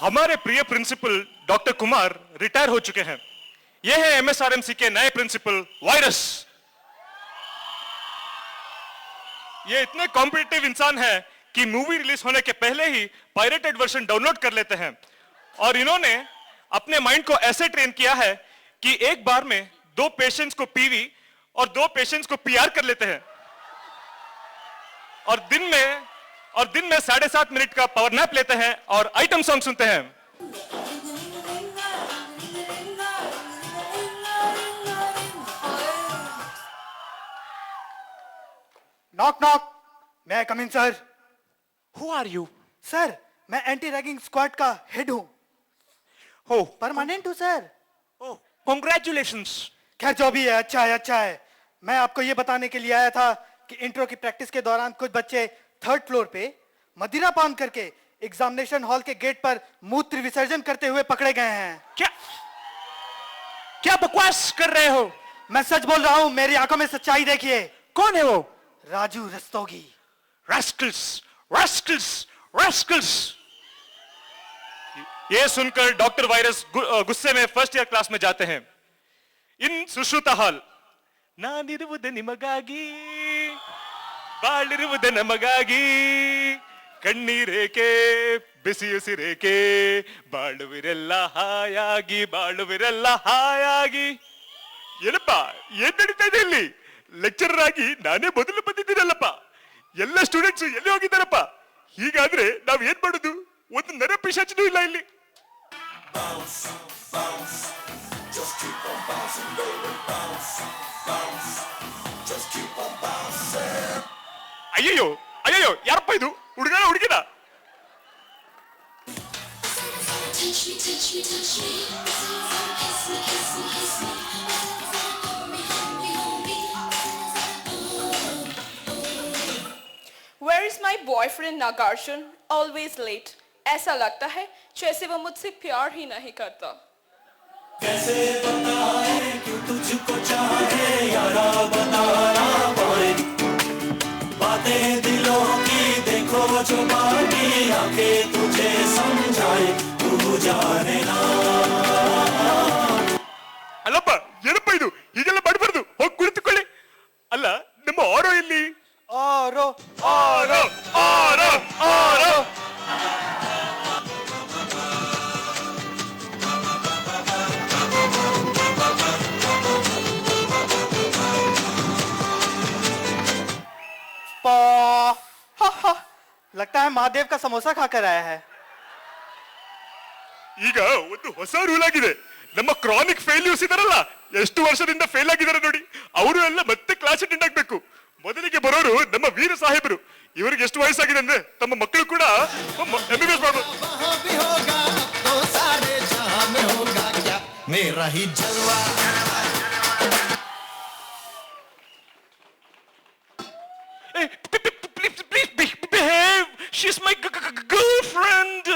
हमारे प्रिय principal doctor Kumar retire हो चुके हैं। ये है एमएसआरएमसी के नए प्रिंसिपल वायरस। ये इतने कॉम्पिटिटिव इंसान है कि मूवी रिलीज होने के पहले ही पायरेटेड वर्जन डाउनलोड कर लेते हैं और इन्होंने अपने माइंड को ऐसे ट्रेन किया है कि एक बार में 2 पेशेंट्स को पीवी और 2 पेशेंट्स को पीआर कर लेते हैं और दिन में 7.5 मिनट का पावर नैप लेते हैं और आइटम सॉन्ग सुनते हैं। नॉक नॉक, मैं come in sir. Who are you? Sir, मैं एंटी रैगिंग स्क्वाड का हेड हूँ। Oh, परमानेंट हूँ सर। oh, congratulations. खैर जो भी है, अच्छा है अच्छा है। मैं आपको ये बताने के लिए आया था कि इंट्रो की प्रैक्टिस के दौरान कुछ बच्चे 3rd फ्लोर पे मदिरा पान करके एग्जामिनेशन हॉल के गेट पर मूत्र विसर्जन करते हुए पकड़े गए हैं। क्या बकवास कर रहे हो? मैं सच बोल रहा हूँ, मेरी आंखों में सच्चाई देखिए। कौन है वो? Raju Rastogi. Rascals, rascals, rascals. ये सुनकर डॉक्टर वायरस गुस्से में फर्स्ट ईयर क्लास में जाते हैं। इन ಸುಶ್ರುತ ಹಾಲ್ ನಾನಿರುವುದು ನಿಮಗಾಗಿ ಬಾಳಿರುವುದು ನಮಗಾಗಿ ಕಣ್ಣೀರೇಕೆ ಬಿಸಿ ಉಸಿರೇಕೆ ಬಾಳುವಿರೆಲ್ಲ ಹಾಯಾಗಿ ಏನಪ್ಪ ಏನ್ ನಡೀತಾ ಇದೆ ಇಲ್ಲಿ? ಲೆಕ್ಚರರ್ ಆಗಿ ನಾನೇ ಮೊದಲು ಬಂದಿದ್ದೀನಲ್ಲಪ್ಪ, ಎಲ್ಲ ಸ್ಟೂಡೆಂಟ್ಸ್ ಎಲ್ಲಿ ಹೋಗಿದ್ದಾರಪ್ಪ? ಹೀಗಾದ್ರೆ ನಾವ್ ಏನ್ ಮಾಡುದು? ಒಂದು ನರ ಪಿಶಾಚನೂ ಇಲ್ಲ ಇಲ್ಲಿ. Just keep on bouncing, baby, bounce, bounce. Just keep on bouncing. ಅಯ್ಯಯ್ಯೋ ಅಯ್ಯಯ್ಯೋ, ಯಾರಪ್ಪ ಇದು? ಹುಡುಗನ ಹುಡುಗಿನ? Touch me, touch me, touch me. Kiss me, kiss me, kiss me. Hold me, hold me, hold me. Where is my boyfriend Nagarjun? Always late. ऐसा लगता है जैसे वो मुझसे प्यार ही नहीं करता। कैसे बताए क्यों तुझको चाहे यारा, बता ना पाए बातें दिलों की, देखो जो बाकी आके तुझे समझाए, तू जाने ना। ಅಲ್ಲಪ್ಪ, ಏನಪ್ಪ ಇದು? ಹೀಗೆಲ್ಲ ಮಾಡಬಾರ್ದು. ಹೋಗಿ ಕುಳಿತುಕೊಳ್ಳಿ. ಅಲ್ಲ, ನಮ್ಮ ಆರೋ ಇಲ್ಲಿ? ಆರೋ ಆರೋ ಆರೋ ಆರೋ. लगता है महादेव का समोसा खाकर आया है। ಈಗ ಒಂದು ಹೊಸ ರೂಲ್ ಆಗಿದೆ. ನಮ್ಮ ಕ್ರಾನಿಕ್ ಫೇಲ್ಯೂರ್ಸ್ ಇದಾರಲ್ಲ, ಎಷ್ಟು ವರ್ಷದಿಂದ ಫೇಲ್ ಆಗಿದ್ದಾರೆ ನೋಡಿ, ಅವರು ಎಲ್ಲ ಮತ್ತೆ ಕ್ಲಾಸ್ ಅಟೆಂಡ್ ಆಗ್ಬೇಕು. ಮೊದಲಿಗೆ ಬರೋರು ನಮ್ಮ ವೀರ ಸಾಹೇಬರು. ಇವರಿಗೆ ಎಷ್ಟು ವಯಸ್ಸಾಗಿದೆ ಅಂದ್ರೆ ತಮ್ಮ ಮಕ್ಕಳು ಕೂಡ ಎಂಬಿಬಿಎಸ್ ಮಾಡಬಹುದು. मेरा ही जलवा। Please behave. She's my girlfriend.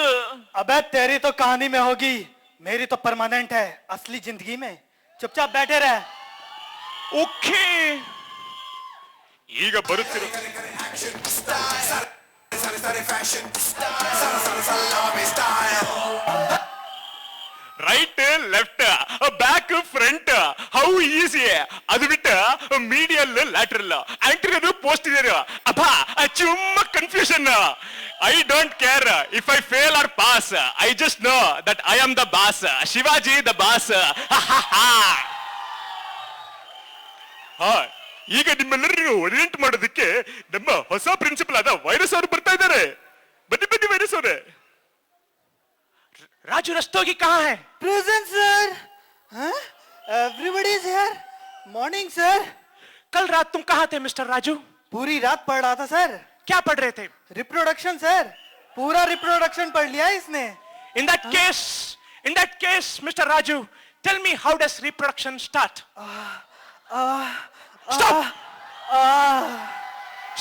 अबे तेरी तो कहानी में होगी, मेरी तो परमानेंट है असली जिंदगी में। चुपचाप बैठे रहे। Okay. ಈಗ ಬರುತ್ತಿರೋ right left back front how easy. ಅದು ಬಿಟ್ಟು ಮೀಡಿಯಲ್ ಲ್ಯಾಟ್ರಲ್ ಆಂಟೀರಿಯರ್ ಪೋಸ್ಟೀರಿಯರ್ ಅಪ್ಪ ಚುಮ್ಮ confusion. I don't care if I fail or pass. I just know that I am the boss. Shivaji the boss. ಈಗ ನಿಮ್ಮೆಲ್ಲರಿಗೂ ಓರಿಯೆಂಟ್ ಮಾಡೋದಕ್ಕೆ ನಮ್ಮ ಹೊಸ ಪ್ರಿನ್ಸಿಪಲ್ ಆದ ವೈರಸ್ ಅವರು ಬರ್ತಾ ಇದ್ದಾರೆ. ಬನ್ನಿ ಬನ್ನಿ ವೈರಸ್ ಅವರೇ. राजू रस्तोगी कहाँ है? Present sir. Everybody is here. Morning sir. कल रात तुम कहाँ थे मिस्टर राजू? पूरी रात पढ़ रहा था सर। क्या पढ़ रहे थे? रिप्रोडक्शन सर, पूरा रिप्रोडक्शन पढ़ लिया इसने। In that case, Mr. Raju, tell me how does reproduction start? Stop!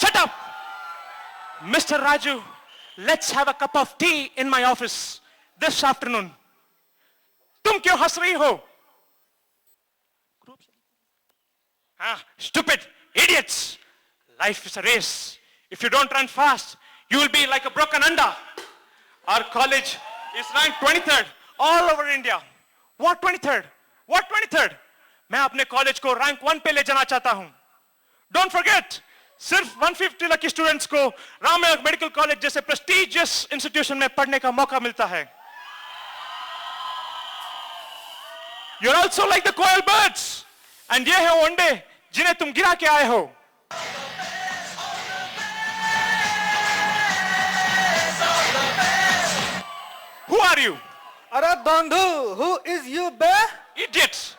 Shut up! Mr. Raju, let's have a cup of tea in my office this afternoon. तुम क्यों हंस रही हो? Stupid idiots! Life is a race. If you don't run fast, you will be like a broken anda. Our college is ranked 23rd all over India. What 23rd? What 23rd? मैं अपने college को rank 1 पे ले जाना चाहता हूं. Don't forget, सिर्फ 150 lucky students को रामनाथ मेडिकल कॉलेज जैसे प्रेस्टिजियस इंस्टीट्यूशन में पढ़ने का मौका मिलता है. You're also like the coil birds. And ये है वनडे जिन्हें तुम गिरा के आए हो. Who are you? अरे बंधु, who is you bay? Idiots.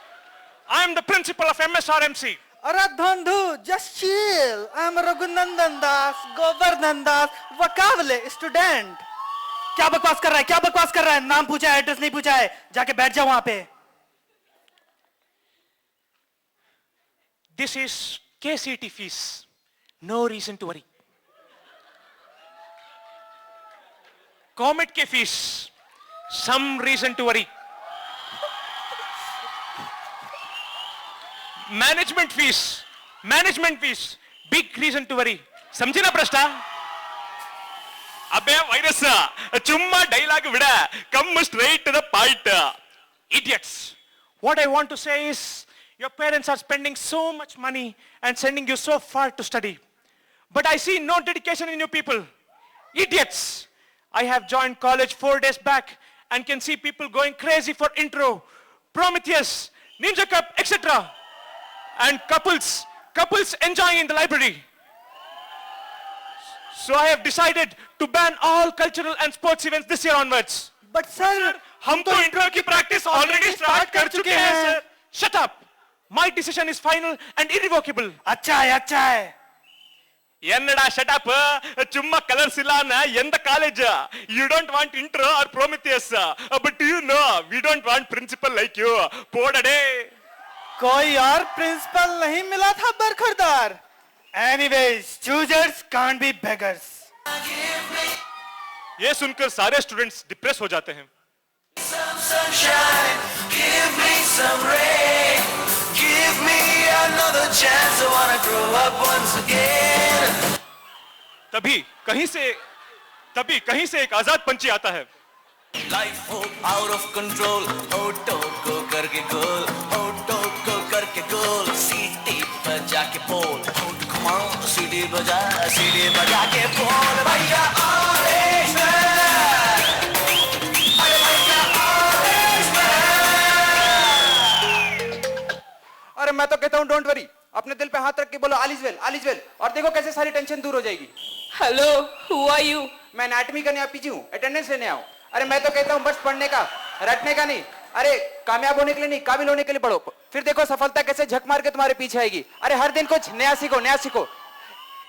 I am the principal of MSRMC. अरे बंधु, just chill. I'm Raghunandan Das, Govardhan Das, वकावले स्टूडेंट. क्या बकवास कर रहा है? क्या बकवास कर रहा है? नाम पूछा है, एड्रेस नहीं पूछा है. जाके बैठ जाओ वहां पे. This is KCT fees. No reason to worry. Comet के fees. Some reason to worry. Management fees. Management fees. Big reason to worry. समझे ना प्रश्न? अबे वायरस चुम्मा dialogue विड़ा. Come straight to the point. Idiots. What I want to say is, your parents are spending so much money and sending you so far to study. But I see no dedication in you people. Idiots. I have joined college 4 days back and can see people going crazy for intro, Prometheus, Ninja Cup, etc. And couples enjoying in the library. So I have decided to ban all cultural and sports events this year onwards. But sir, हम तो intro की practice already start कर चुके हैं sir. Shut up. My decision is final and irrevocable. अच्छा है, अच्छा है. என்னடா shut up. சும்மா கலர்ஸ் இல்லாம எந்த college? You don't want intro or Prometheus. But you know, we don't want principal like you. போடடே. कोई और प्रिंसिपल नहीं मिला था बरखुरदार. Anyways, choosers can't be beggars. ये सुनकर सारे स्टूडेंट्स डिप्रेस हो जाते हैं. Some sunshine, give me some rain, give me another chance. I wanna grow up once again. तभी कहीं से एक आजाद पंछी आता है. Life हो out of control, होठों को करके गोल, होठों को करके गोल. सीटी बजा के बोल, होठ घुमाओ, सीटी बजा के बोल. भैया ऑरेंज मैन, अरे भैया ऑरेंज मैन. अरे मैं तो कहता हूँ डोंट वरी, अपने दिल पे हाथ रख के बोलो ऑल इज वेल, और देखो कैसे सारी टेंशन दूर हो जाएगी. Hello, who are you? मैं एनाटॉमी का नया पीजी हूँ, अटेंडेंस लेने आओ. अरे मैं तो कहता हूँ बस पढ़ने का, रटने का नहीं. अरे कामयाब होने के लिए नहीं, काबिल होने के लिए पढ़ो. फिर देखो सफलता कैसे झक मार के तुम्हारे पीछे आएगी. अरे हर दिन कुछ नया सीखो.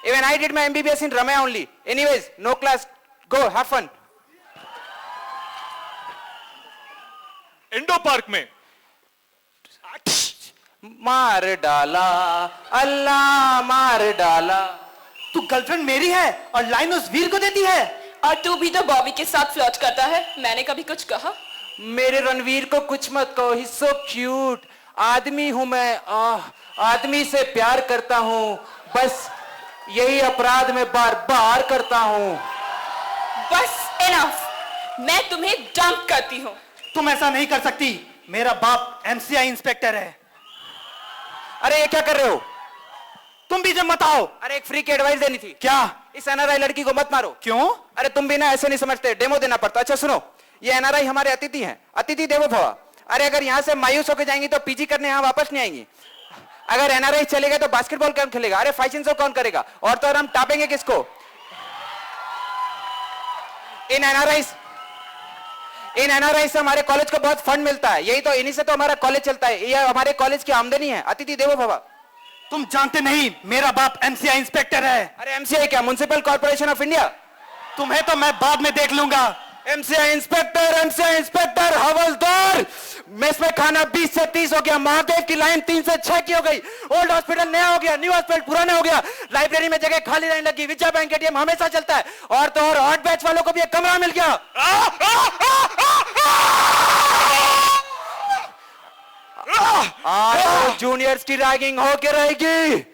Even I did my MBBS in Ramaiah only. Anyways, no class, go have fun. Indo park में मार डाला अल्लाह, मार डाला. तू गर्लफ्रेंड मेरी है और लाइन उस वीर को देती है. और तू भी तो बॉबी के साथ फ्लर्ट करता है. मैंने कभी कुछ कहा? मेरे रणवीर को कुछ मत कहो, ही सो क्यूट. आदमी हूं मैं, आदमी से प्यार करता हूं. बस यही अपराध मैं बार बार करता हूं. बस इनफ. मैं तुम्हें डंप करती हूँ. तुम ऐसा नहीं कर सकती. मेरा बाप MCI इंस्पेक्टर है. अरे ये क्या कर रहे हो? तुम भी जब मत आओ. अरे एक फ्री की एडवाइस देनी थी. क्या? इस NRI लड़की को मत मारो. क्यों? अरे तुम भी ना ऐसे नहीं समझते, डेमो देना पड़ता. अच्छा सुनो, ये NRI हमारे अतिथि हैं, अतिथि देवो भव. अरे अगर यहाँ से मायूस होकर जाएंगी तो पीजी करने यहाँ वापस नहीं आएंगी. अगर NRI चले गए तो बास्केटबॉल कौन खेलेगा? अरे फैशन शो कौन करेगा? और तो और हम टापेंगे किसको? इन NRI से हमारे कॉलेज को बहुत फंड मिलता है. यही तो, इन्हीं से तो हमारा कॉलेज चलता है. ये हमारे कॉलेज की आमदनी है. अतिथि देवो भव. तुम जानते नहीं, मेरा बाप MCI इंस्पेक्टर है. अरे MCI क्या, म्युनिसिपल कॉर्पोरेशन ऑफ इंडिया? तुम्हें तो मैं बाद में देख लूंगा. MCI इंस्पेक्टर हवलदार. मेस में खाना 20 से 30 हो गया. महादेव की लाइन 3 से 6 की हो गई. ओल्ड हॉस्पिटल नया हो गया, न्यू हॉस्पिटल पुराना हो गया. लाइब्रेरी में जगह खाली लाइन लगी. विजया बैंक ATM हमेशा चलता है. और तो और हॉट बैच वालों को भी एक कमरा मिल गया. आज जूनियर्स की रैगिंग होके रहेगी.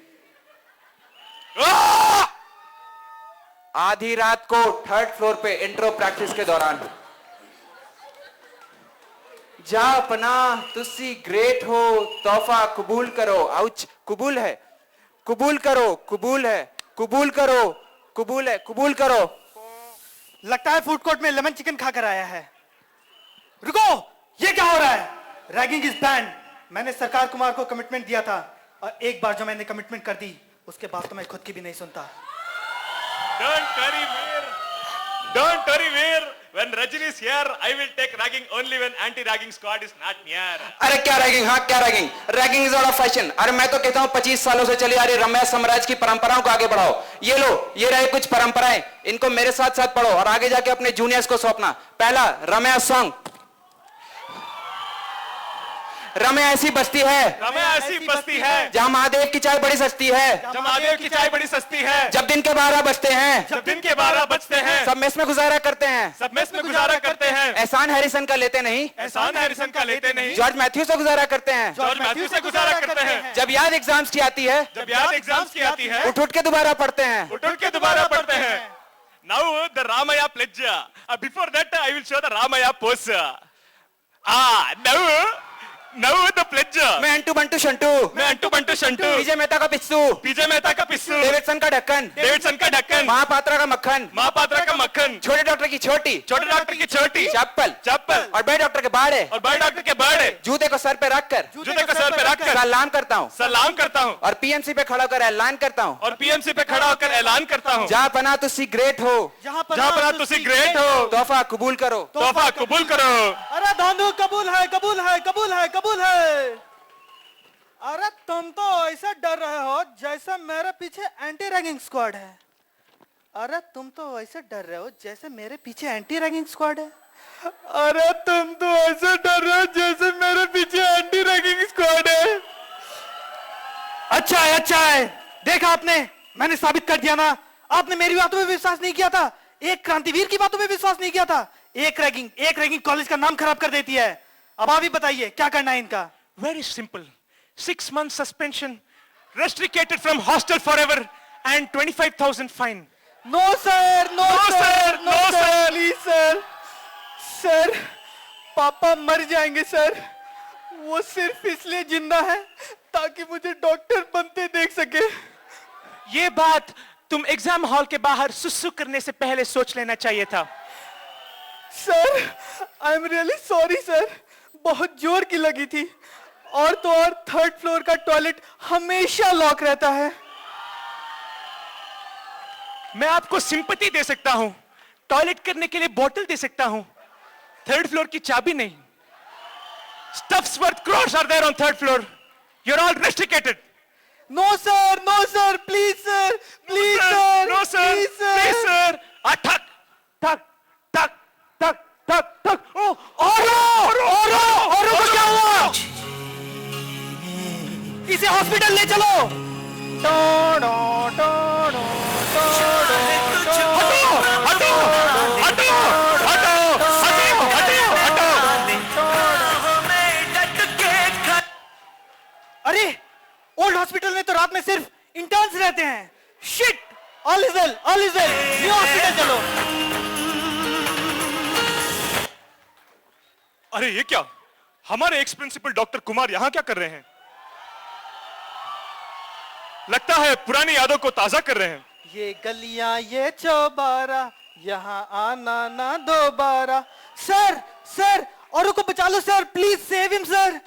आधी रात को 3rd फ्लोर पे इंट्रो प्रैक्टिस के दौरान जा अपना तुसी ग्रेट हो तोहफा कबूल करो आउच कबूल है कबूल करो कबूल है कबूल करो कबूल है कबूल करो लगता है फूड कोर्ट में लेमन चिकन खाकर आया है। रुको, ये क्या हो रहा है? Ragging is ban. मैंने सरकार कुमार को कमिटमेंट दिया था और एक बार जो मैंने कमिटमेंट कर दी उसके बाद तो मैं खुद की भी नहीं सुनता। Don't worry, Veer. When Rajini is here, I will take ragging only when anti-ragging squad is not near. अरे क्या रैगिंग, हाँ क्या ragging, ragging is out of fashion. अरे मैं तो कहता हूँ 25 सालों से चली आ रही रम्या साम्राज्य की परंपराओं को आगे बढ़ाओ। ये लो, ये रहे कुछ परंपराएं, इनको मेरे साथ साथ पढ़ो और आगे जाके अपने जूनियर्स को सौंपना। पहला रम्या सॉन्ग। रम्या ऐसी बस्ती है, रम्या ऐसी बस्ती है जहाँ महादेव की चाय बड़ी सस्ती है, जब महादेव की चाय बड़ी सस्ती है, जब दिन के 12 बजते हैं, जब दिन के 12 बजते हैं, सब मेस में गुजारा करते हैं, सब मेस में गुजारा करते हैं, एहसान हैरिसन का लेते नहीं, एहसान हैरिसन का लेते नहीं, जॉर्ज मैथ्यू से गुजारा करते हैं, जॉर्ज मैथ्यू से गुजारा करते हैं, जब याद एग्जाम्स की आती है, जब याद एग्जाम्स की आती है, उठ उठ के दोबारा पढ़ते हैं। उठ के दोबारा पढ़ते हैं। Now the Ramaya pledge. Before that I will show the Ramaya pose. Now the pledge. मैं अंटू बंटू शंटू, मैं अंटू बंटू शंटू, विजय मेहता का पिस्सू, विजय मेहता का पिस्सू, डेविडसन का ढक्कन, डेविडसन का ढक्कन, महापात्रा का मक्खन, महापात्रा का मक्खन, छोटे डॉक्टर की छोटी, छोटे डॉक्टर की छोटी, चप्पल चप्पल और बड़े डॉक्टर के बाड़े, और बड़े डॉक्टर के बड़े जूते को सर पे रखकर जूते को सर पे रखकर सलाम करता हूँ सलाम करता हूँ और पीएमसी पे खड़ा होकर ऐलान करता हूँ, और पीएमसी पे खड़ा होकर ऐलान करता हूँ, जहाँ पना तुसी ग्रेट हो, जहाँ जहाँ पर तुसी ग्रेट हो, तोहफा कबूल करो। तोहफा कबूल करो। अरे धांधू कबूल है कबूल है कबूल है कबूल है। अरे तुम तो ऐसा डर रहे हो जैसे मेरे पीछे एंटी रैगिंग स्क्वाड है। अरे तुम तो ऐसे डर रहे हो जैसे मेरे पीछे एंटी रैगिंग स्क्वाड है। अरे तुम तो ऐसे डर रहे हो जैसे मेरे पीछे एंटी रैगिंग स्क्वाड है। अच्छा है, देखा आपने, मैंने साबित कर दिया ना। आपने मेरी बातों में विश्वास नहीं किया था, एक क्रांतिवीर की बातों में विश्वास नहीं किया था। एक रैगिंग कॉलेज का नाम खराब कर देती है। अब आप ही बताइए क्या करना है इनका। Very simple. 6 months suspension, restricted from hostel forever, and 25,000 fine. No sir, no sir, no sir. Please sir. Sir, पापा मर जाएंगे सर। वो सिर्फ इसलिए जिंदा है ताकि मुझे डॉक्टर बनते देख सके। ये बात तुम एग्जाम हॉल के बाहर सुसु करने से पहले सोच लेना चाहिए था। Sir, I am really sorry sir, बहुत जोर की लगी थी। और तो और 3rd फ्लोर का टॉयलेट हमेशा लॉक रहता है। मैं आपको सिंपैथी दे सकता हूं, टॉयलेट करने के लिए बोतल दे सकता हूं, 3rd फ्लोर की चाबी नहीं। Stuffs worth crores are there on 3rd floor. You're all restricted. No sir, please sir, please sir, No sir. Please sir. ठक ठक ठक ठक ठक ठक। और को क्या हुआ? इसे हॉस्पिटल ले चलो। अरे ओल्ड हॉस्पिटल में तो रात में सिर्फ इंटर्न्स रहते हैं। Shit, all is well, new hospital चलो। अरे ये क्या, हमारे एक्स प्रिंसिपल डॉक्टर कुमार यहाँ क्या कर रहे हैं? लगता है पुरानी यादों को ताजा कर रहे हैं। ये गलियां ये चौबारा, यहाँ आना ना दोबारा। सर, औरों को बचा लो sir, please save him sir.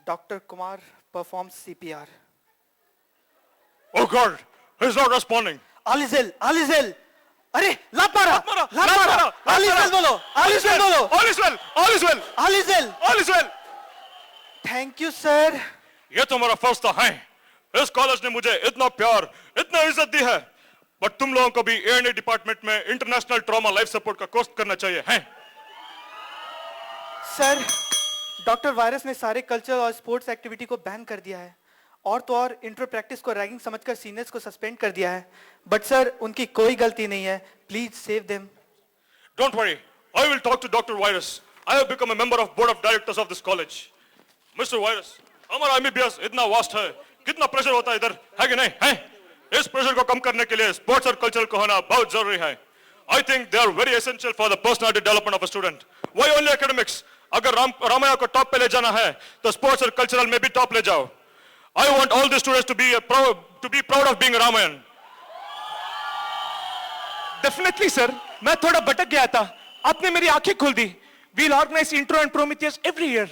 Doctor Kumar perform CPR। Oh God, he's not responding. All is well. अरे लात मारा। ऑल इज वेल बोलो। All is well. Thank you sir. ये तो मेरा फर्ज था है। इस कॉलेज ने मुझे इतना प्यार, इतना इज्जत दी है, बट तुम लोगों को भी A&E डिपार्टमेंट में इंटरनेशनल ट्रॉमा लाइफ सपोर्ट का कोर्स करना चाहिए है। सर, डॉक्टर वायरस ने सारे कल्चरल और स्पोर्ट्स एक्टिविटी को बैन कर दिया है और तो और इंटर प्रैक्टिस को रैगिंग समझकर सीनियर्स को सस्पेंड कर दिया है। बट सर, उनकी कोई गलती नहीं है, please save them. Don't worry, I will talk to Dr. Virus. I have become a member of board of directors of this college. Mr. Virus, हमारा MBBS इतना वास्ट है, कितना प्रेशर होता है इधर, है कि नहीं? है? इस प्रेशर को कम करने के लिए स्पोर्ट्स और कल्चरल को होना बहुत जरूरी है। I think they are very essential for the personality development of a student. Why only academics? अगर रामायण को टॉप पे ले जाना है तो स्पोर्ट्स और कल्चरल में भी टॉप ले जाओ. I want all the students to be proud of being Ramayan. Definitely sir, मैं थोड़ा भटक गया था, आपने मेरी आंखें खोल दी. We'll organize intro and Prometheus every year.